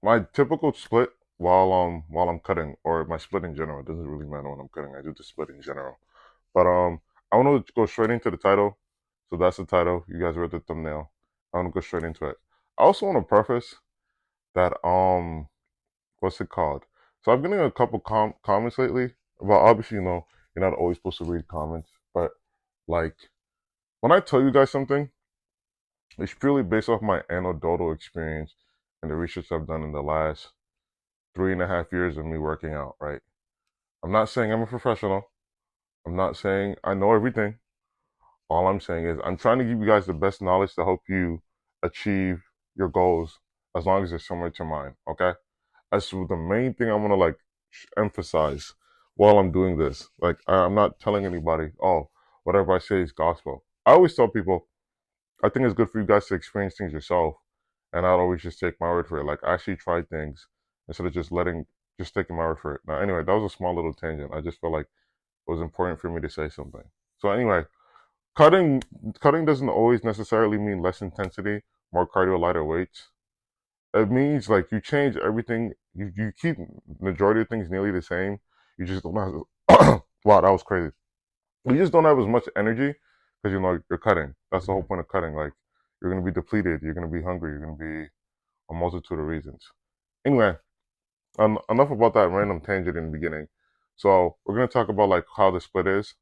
my typical split while I'm cutting, or my split in general, it doesn't really matter when I'm cutting. I do the split in general. But I want to go straight into the title. So that's the title. You guys read the thumbnail. I want to go straight into it. I also want to preface that what's it called? So I'm getting a couple comments lately. Well, obviously, you're not always supposed to read comments, but like when I tell you guys something, it's purely based off my anecdotal experience and the research I've done in the last 3.5 years of me working out, right? I'm not saying I'm a professional. I'm not saying I know everything. All I'm saying is I'm trying to give you guys the best knowledge to help you achieve your goals as long as they're similar to mine, okay? That's the main thing I want to like emphasize while I'm doing this. Like I'm not telling anybody, oh, whatever I say is gospel. I always tell people I think it's good for you guys to experience things yourself and not always just take my word for it. Like actually try things instead of just taking my word for it. Now anyway, that was a small little tangent. I just felt like it was important for me to say something. So anyway, cutting cutting doesn't always necessarily mean less intensity, more cardio, lighter weights. It means like you change everything. You keep majority of things nearly the same. You just don't have. Wow, that was crazy. You just don't have as much energy because you're cutting. That's the whole point of cutting. Like you're gonna be depleted. You're gonna be hungry. You're gonna be a multitude of reasons. Anyway, enough about that random tangent in the beginning. So we're gonna talk about like how the split is.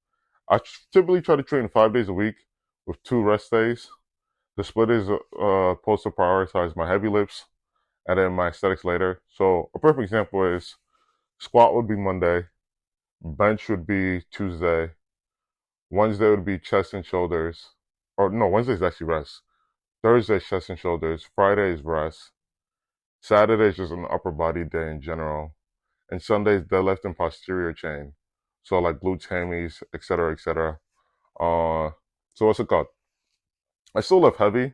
I typically try to train 5 days a week with 2 rest days. The split is supposed to prioritize my heavy lifts and then my aesthetics later. So a perfect example is squat would be Monday, bench would be Tuesday, Wednesday would be chest and shoulders, or no, Wednesday's actually rest. Thursday chest and shoulders, Friday is rest, Saturday is just an upper body day in general, and Sunday is deadlift and posterior chain. So like glutes, hammies, etc., etc. Uh, so what's it called? I still lift heavy,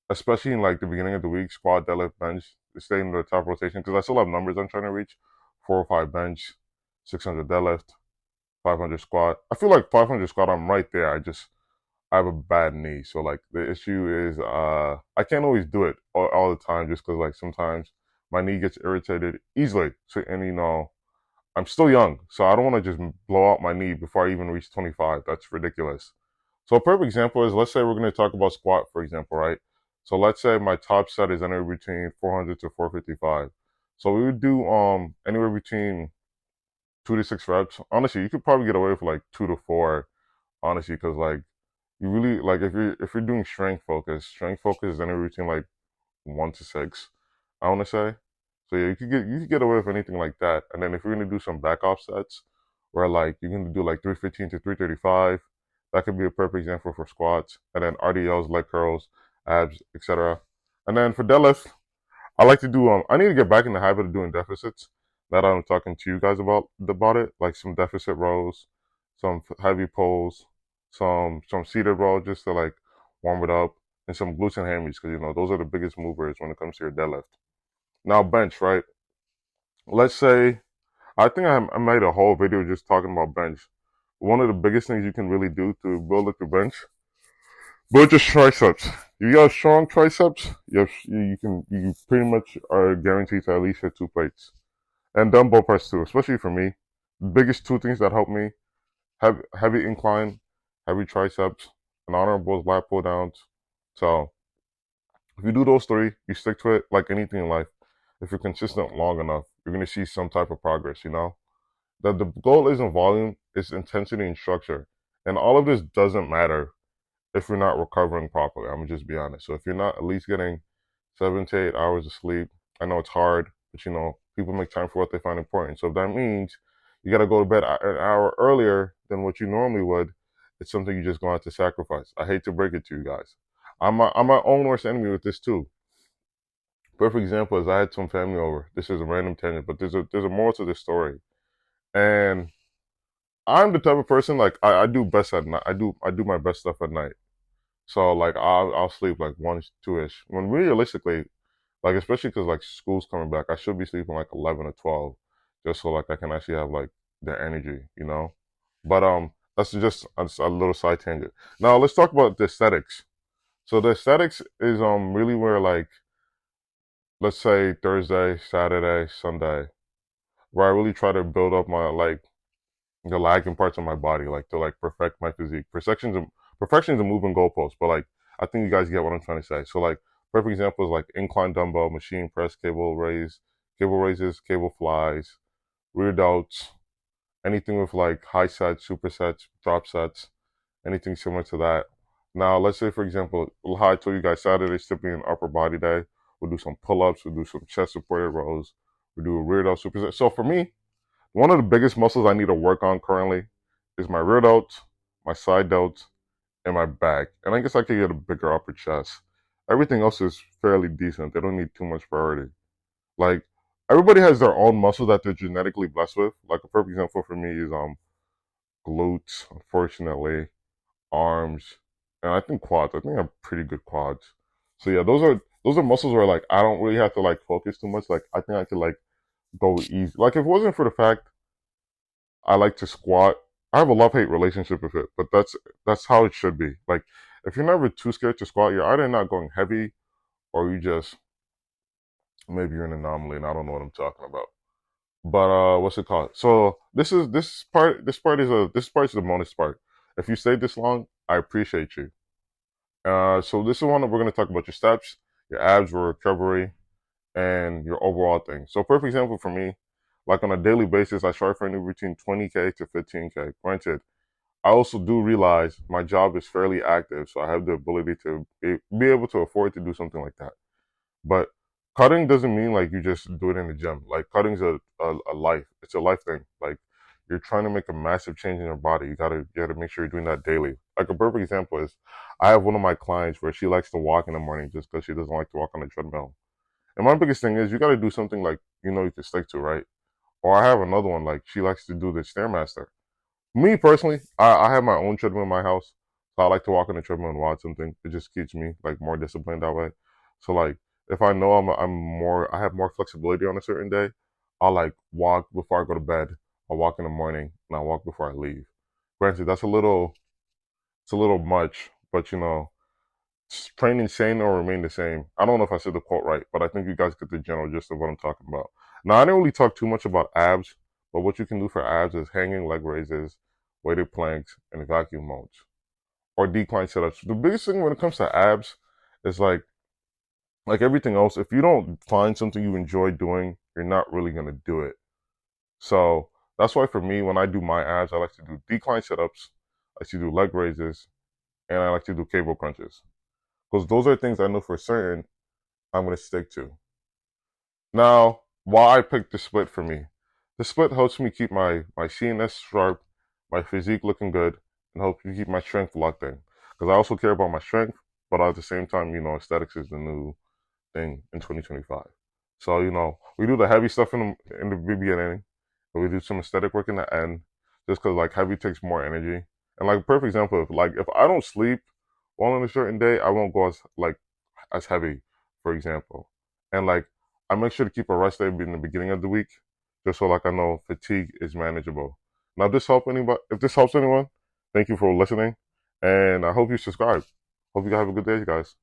especially in like the beginning of the week, squat, deadlift, bench, stay in the top rotation because I still have numbers I'm trying to reach. 405 bench, 600 deadlift, 500 squat. I feel like 500 squat, I'm right there. I have a bad knee, so like the issue is I can't always do it all the time just because like sometimes my knee gets irritated easily. So and I'm still young, so I don't want to just blow out my knee before I even reach 25. That's ridiculous. So a perfect example is let's say we're going to talk about squat, for example, right? So let's say my top set is anywhere between 400 to 455. So we would do anywhere between 2 to 6 reps. Honestly, you could probably get away with like 2 to 4. Honestly, because like you really like if you're doing strength focus is anywhere between like 1 to 6. I want to say. So yeah, you could get away with anything like that. And then if you're gonna do some back off sets, where like you're gonna do like 315 to 335, that could be a perfect example for squats. And then RDLs, leg curls, abs, etc. And then for deadlift, I like to do I need to get back in the habit of doing deficits. That I'm talking to you guys about it, like some deficit rows, some heavy pulls, some seated row just to like warm it up, and some glutes and hammies because those are the biggest movers when it comes to your deadlift. Now bench, right? Let's say I think I made a whole video just talking about bench. One of the biggest things you can really do to build up your bench, build your triceps. If you have strong triceps, you pretty much are guaranteed to at least hit 2 plates. And dumbbell press too, especially for me. The biggest 2 things that help me: heavy incline, heavy triceps, and honorable lat pull downs. So if you do those 3, you stick to it like anything in life. If you're consistent long enough, you're gonna see some type of progress. The goal isn't volume, it's intensity and structure. And all of this doesn't matter if you're not recovering properly. I'm gonna just be honest. So if you're not at least getting 7 to 8 hours of sleep, I know it's hard, but people make time for what they find important. So if that means you gotta go to bed an hour earlier than what you normally would, it's something you just gonna have to sacrifice. I hate to break it to you guys. I'm my own worst enemy with this too. Perfect example is I had some family over. This is a random tangent, but there's a moral to this story. And I'm the type of person like I do best at night. I do my best stuff at night. So like I'll sleep like 1, 2 ish. When realistically, like especially because like school's coming back, I should be sleeping like 11 or 12, just so like I can actually have like the energy. But that's just a little side tangent. Now let's talk about the aesthetics. So the aesthetics is really where like let's say Thursday, Saturday, Sunday, where I really try to build up my like the lagging parts of my body, like to like perfect my physique. Perfection's a moving goalpost, but like I think you guys get what I'm trying to say. So like perfect example is like incline dumbbell, machine press, cable raises, cable flies, rear delts, anything with like high sets, supersets, drop sets, anything similar to that. Now let's say for example, how I told you guys Saturday typically an upper body day. We'll do some pull-ups, we'll do some chest supported rows, we'll do a rear delt superset. So for me, one of the biggest muscles I need to work on currently is my rear delts, my side delts, and my back. And I guess I could get a bigger upper chest. Everything else is fairly decent. They don't need too much priority. Like everybody has their own muscle that they're genetically blessed with. Like a perfect example for me is glutes, unfortunately, arms, and I think quads. I think I have pretty good quads. So yeah, those are muscles where like I don't really have to like focus too much. Like I think I could like go easy. Like if it wasn't for the fact I like to squat. I have a love-hate relationship with it, but that's how it should be. Like if you're never too scared to squat, you're either not going heavy or you just maybe you're an anomaly and I don't know what I'm talking about. But what's it called? So this part is the bonus part. If you stayed this long, I appreciate you. So this is one that we're gonna talk about your steps, your abs, your recovery, and your overall thing. So perfect example for me, like on a daily basis, I strive for anywhere between 20K to 15K. Granted, I also do realize my job is fairly active, so I have the ability to be able to afford to do something like that. But cutting doesn't mean like you just do it in the gym. Like cutting's a life. It's a life thing. Like you're trying to make a massive change in your body. You gotta make sure you're doing that daily. Like a perfect example is I have one of my clients where she likes to walk in the morning just because she doesn't like to walk on the treadmill. And my biggest thing is you gotta do something like you can stick to, right? Or I have another one like she likes to do the stairmaster. Me personally, I have my own treadmill in my house. So I like to walk on the treadmill and watch something. It just keeps me like more disciplined that way. So like if I know I have more flexibility on a certain day, I'll like walk before I go to bed. I'll walk in the morning and I'll walk before I leave. Granted, it's a little much, but training sane or remain the same. I don't know if I said the quote right, but I think you guys get the general gist of what I'm talking about. Now, I didn't really talk too much about abs, but what you can do for abs is hanging leg raises, weighted planks, and vacuum modes, or decline setups. The biggest thing when it comes to abs is like everything else, if you don't find something you enjoy doing, you're not really gonna do it. So that's why for me, when I do my abs, I like to do decline setups, I like to do leg raises, and I like to do cable crunches. Because those are things I know for certain I'm going to stick to. Now, why I picked the split for me? The split helps me keep my CNS sharp, my physique looking good, and helps me keep my strength locked in. Because I also care about my strength, but at the same time, aesthetics is the new thing in 2025. So, we do the heavy stuff in the beginning, and we do some aesthetic work in the end, just because like heavy takes more energy. And like a perfect example, if I don't sleep well on a certain day, I won't go as heavy, for example. And like I make sure to keep a rest day in the beginning of the week, just so like I know fatigue is manageable. Now, if this helps anyone, thank you for listening, and I hope you subscribe. Hope you have a good day, guys.